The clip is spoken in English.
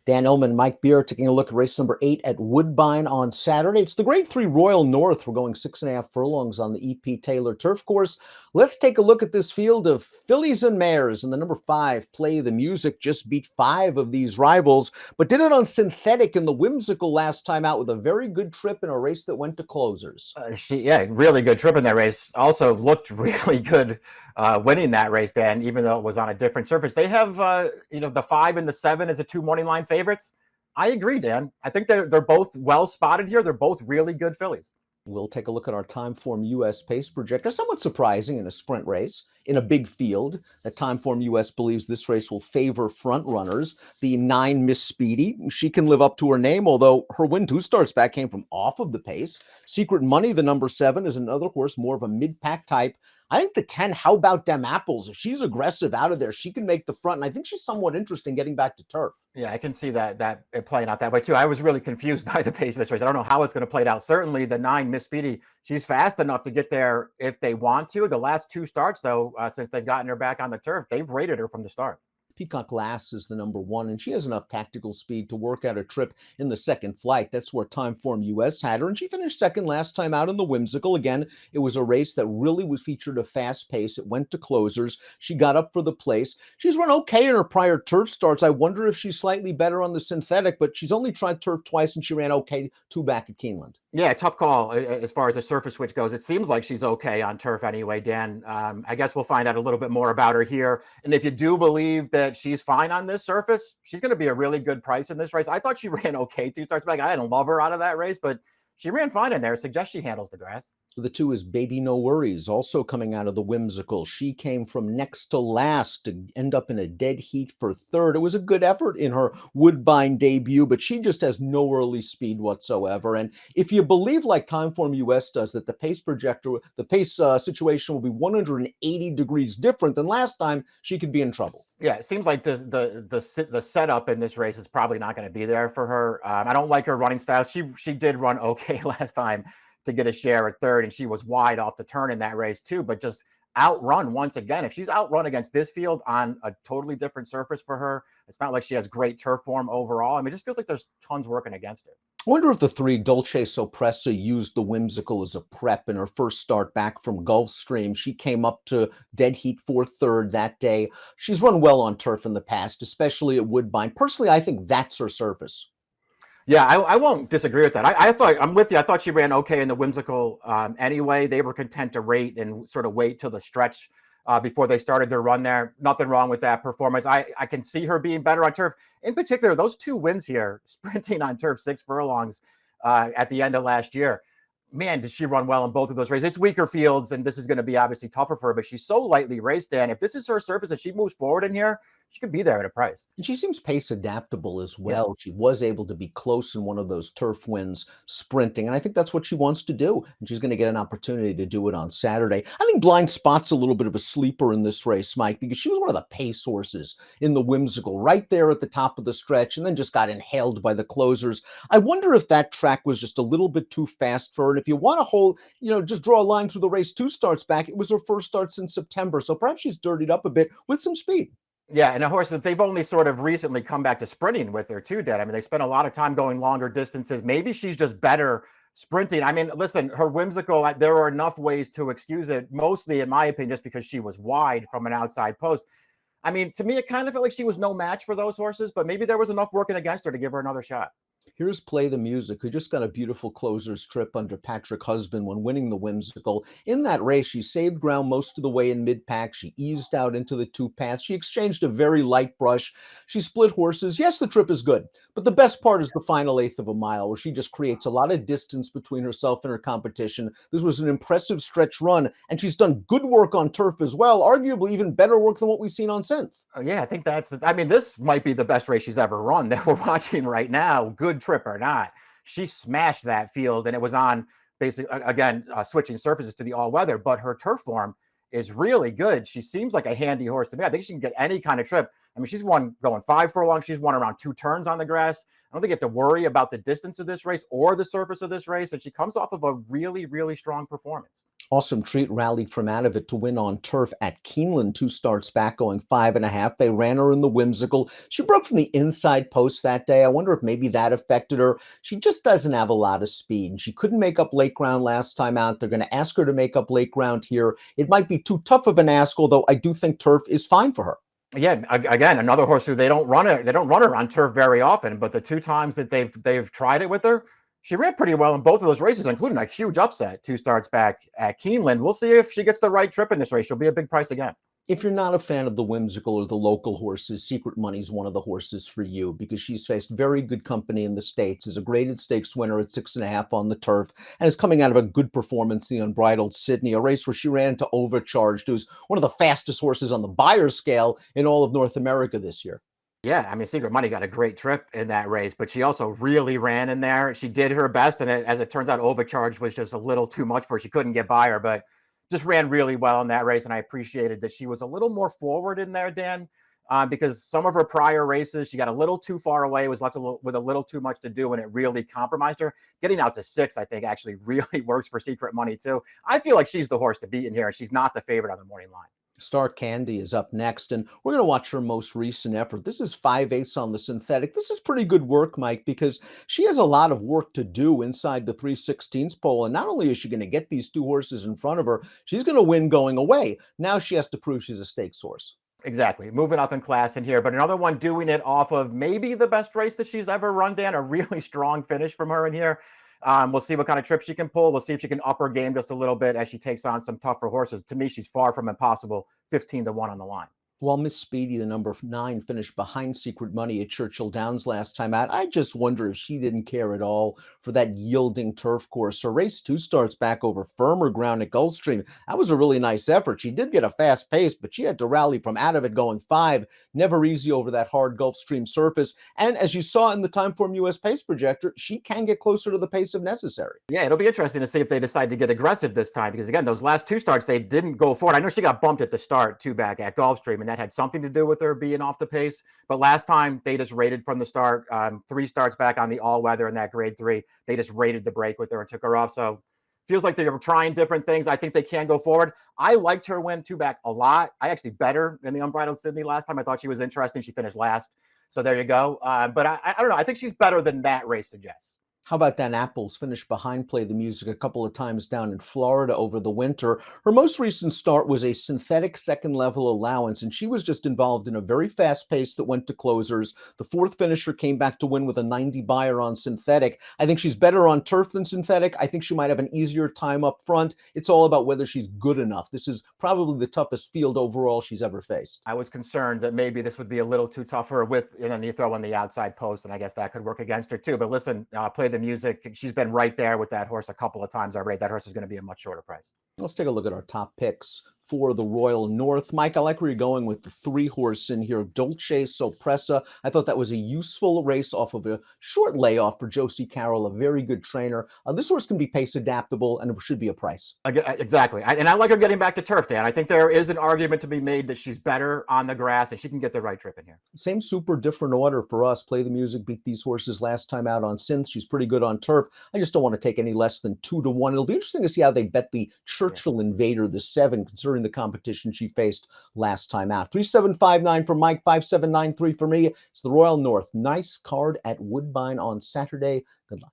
Dan Illman, Mike Beer taking a look at race number 8 at Woodbine on Saturday. It's the Grade 3 Royal North. We're going 6.5 furlongs on the E.P. Taylor turf course. Let's take a look at this field of fillies and mares. And the number 5, Play the Music, just beat 5 of these rivals, but did it on synthetic in the Whimsical last time out with a very good trip in a race that went to closers. Really good trip in that race. Also looked really good winning that race, Dan, even though it was on a different surface. They have, the 5 and the 7 as the 2 morning line favorites. I agree, Dan. I think they're both well spotted here. They're both really good fillies. We'll take a look at our Timeform US pace projector. Somewhat surprising in a sprint race in a big field that Timeform US believes this race will favor front runners. The 9, Miss Speedy, she can live up to her name, although her win 2 starts back came from off of the pace. Secret Money, the number 7, is another horse, more of a mid-pack type. I think the 10, How About Dem Apples, if she's aggressive out of there, she can make the front, and I think she's somewhat interesting getting back to turf. Yeah, I can see that it playing out that way too. I was really confused by the pace of this race. I don't know how it's going to play it out. Certainly the 9, Miss Speedy, she's fast enough to get there if they want to. The last 2 starts, though, since they've gotten her back on the turf, they've rated her from the start. Peacock Lass is the number 1, and she has enough tactical speed to work out a trip in the second flight. That's where Timeform US had her, and she finished second last time out in the Whimsical. Again, it was a race that really was featured a fast pace. It went to closers. She got up for the place. She's run okay in her prior turf starts. I wonder if she's slightly better on the synthetic, but she's only tried turf twice, and she ran okay 2 back at Keeneland. Yeah, tough call as far as the surface switch goes. It seems like she's okay on turf anyway, Dan. I guess we'll find out a little bit more about her here. And if you do believe that she's fine on this surface, she's going to be a really good price in this race. I thought she ran okay 2 starts back. I didn't love her out of that race, but she ran fine in there. Suggests she handles the grass. The 2 is Baby No Worries, also coming out of the Whimsical. She came from next to last to end up in a dead heat for 3rd. It was a good effort in her Woodbine debut, but she just has no early speed whatsoever. And if you believe, like Timeform US does, that the pace projector, the pace situation will be 180 degrees different than last time, she could be in trouble. Yeah, it seems like the setup in this race is probably not going to be there for her. I don't like her running style. She did run okay last time to get a share at 3rd, and she was wide off the turn in that race too, but just outrun once again. If she's outrun against this field on a totally different surface for her, it's not like she has great turf form overall. I mean, it just feels like there's tons working against her. I wonder if the 3, Dolce Soppressa, used the Whimsical as a prep in her first start back from Gulfstream. She came up to dead heat for 3rd that day. She's run well on turf in the past, especially at Woodbine. Personally, I think that's her surface. Yeah, I won't disagree with that. I thought, I'm with you. I thought she ran okay in the Whimsical anyway. They were content to rate and sort of wait till the stretch before they started their run there. Nothing wrong with that performance. I can see her being better on turf. In particular, those 2 wins here, sprinting on turf 6 furlongs at the end of last year. Man, did she run well in both of those races. It's weaker fields, and this is going to be obviously tougher for her, but she's so lightly raced, Dan. If this is her surface and she moves forward in here, she could be there at a price. And she seems pace adaptable as well. Yeah. She was able to be close in one of those turf wins sprinting, and I think that's what she wants to do, and she's going to get an opportunity to do it on Saturday. I think Blind Spot's a little bit of a sleeper in this race, Mike, because she was one of the pace horses in the Whimsical, right there at the top of the stretch, and then just got inhaled by the closers. I wonder if that track was just a little bit too fast for her, and if you want to hold, just draw a line through the race 2 starts back, it was her first start since September, so perhaps she's dirtied up a bit with some speed. Yeah, and a horse that they've only sort of recently come back to sprinting with her too, Dan. I mean, they spent a lot of time going longer distances. Maybe she's just better sprinting. I mean, listen, her Whimsical, there are enough ways to excuse it, mostly, in my opinion, just because she was wide from an outside post. I mean, to me, it kind of felt like she was no match for those horses, but maybe there was enough working against her to give her another shot. Here's Play the Music, who just got a beautiful closer's trip under Patrick Husband when winning the Whimsical. In that race, she saved ground most of the way in mid-pack. She eased out into the 2 paths. She exchanged a very light brush. She split horses. Yes, the trip is good, but the best part is the final 1/8 of a mile, where she just creates a lot of distance between herself and her competition. This was an impressive stretch run, and she's done good work on turf as well, arguably even better work than what we've seen on synth. Yeah, I think this might be the best race she's ever run that we're watching right now. Good trip or not, she smashed that field, and it was on basically again switching surfaces to the all-weather, but her turf form is really good. She seems like a handy horse to me. I think she can get any kind of trip. I mean, she's won going 5 furlongs. She's won around 2 turns on the grass. I don't think you have to worry about the distance of this race or the surface of this race, and she comes off of a really, really strong performance. Awesome Treat rallied from out of it to win on turf at Keeneland 2 starts back, going 5.5. They ran her in the Whimsical. She broke from the inside post that day. I wonder if maybe that affected her. She just doesn't have a lot of speed, and she couldn't make up late ground last time out. They're going to ask her to make up late ground here. It might be too tough of an ask, although I do think turf is fine for her. Yeah, again, another horse who they don't run her on turf very often, but the two times that they've tried it with her, she ran pretty well in both of those races, including a huge upset 2 starts back at Keeneland. We'll see if she gets the right trip in this race. She'll be a big price again. If you're not a fan of the Whimsical or the local horses, Secret Money's one of the horses for you because she's faced very good company in the States, is a graded stakes winner at 6.5 on the turf, and is coming out of a good performance in the Unbridled Sydney, a race where she ran into Overcharged, who's one of the fastest horses on the buyer scale in all of North America this year. Yeah, I mean, Secret Money got a great trip in that race, but she also really ran in there. She did her best, and as it turns out, Overcharge was just a little too much for her. She couldn't get by her, but just ran really well in that race. And I appreciated that she was a little more forward in there, Dan, because some of her prior races, she got a little too far away, was left with a little too much to do, and it really compromised her. Getting out to 6, I think, actually really works for Secret Money, too. I feel like she's the horse to beat in here, and she's not the favorite on the morning line. Star Candy is up next, and we're going to watch her most recent effort. This is 5/8 on the synthetic. This is pretty good work, Mike, because she has a lot of work to do inside the 3/16 pole. And not only is she going to get these two horses in front of her, she's going to win going away. Now she has to prove she's a stakes horse. Exactly. Moving up in class in here, but another one doing it off of maybe the best race that she's ever run, Dan. A really strong finish from her in here. We'll see what kind of trip she can pull. We'll see if she can up her game just a little bit as she takes on some tougher horses. To me, she's far from impossible. 15-1 on the line. While Miss Speedy, the number 9, finished behind Secret Money at Churchill Downs last time out, I just wonder if she didn't care at all for that yielding turf course. Her race 2 starts back over firmer ground at Gulfstream. That was a really nice effort. She did get a fast pace, but she had to rally from out of it going 5. Never easy over that hard Gulfstream surface. And as you saw in the Timeform US pace projector, she can get closer to the pace if necessary. Yeah, it'll be interesting to see if they decide to get aggressive this time because, again, those last 2 starts, they didn't go forward. I know she got bumped at the start, too, back at Gulfstream, and that had something to do with her being off the pace. But last time, they just rated from the start. 3 starts back on the all-weather in that grade 3. They just rated the break with her and took her off. So feels like they were trying different things. I think they can go forward. I liked her win 2 back a lot. I actually bet her in the Unbridled Sydney last time. I thought she was interesting. She finished last. So there you go. But I don't know. I think she's better than that race suggests. How about Dan Apples finished behind Play the Music a couple of times down in Florida over the winter. Her most recent start was a synthetic second level allowance, and she was just involved in a very fast pace that went to closers. The 4th finisher came back to win with a 90 buyer on synthetic. I think she's better on turf than synthetic. I think she might have an easier time up front. It's all about whether she's good enough. This is probably the toughest field overall she's ever faced. I was concerned that maybe this would be a little too tough for her and then you throw in the outside post, and I guess that could work against her too. But listen, Play the Music. She's been right there with that horse a couple of times already. That horse is going to be a much shorter price. Let's take a look at our top picks for the Royal North. Mike, I like where you're going with the 3-horse in here, Dolce Sorpresa. I thought that was a useful race off of a short layoff for Josie Carroll, a very good trainer. This horse can be pace adaptable, and it should be a price. Exactly. And I like her getting back to turf, Dan. I think there is an argument to be made that she's better on the grass and she can get the right trip in here. Same super different order for us. Play the Music beat these horses last time out on synth. She's pretty good on turf. I just don't want to take any less than 2-1. It'll be interesting to see how they bet the Churchill Invader, the 7, considering the competition she faced last time out. 3759 for Mike, 5793 for me. It's the Royal North. Nice card at Woodbine on Saturday. Good luck.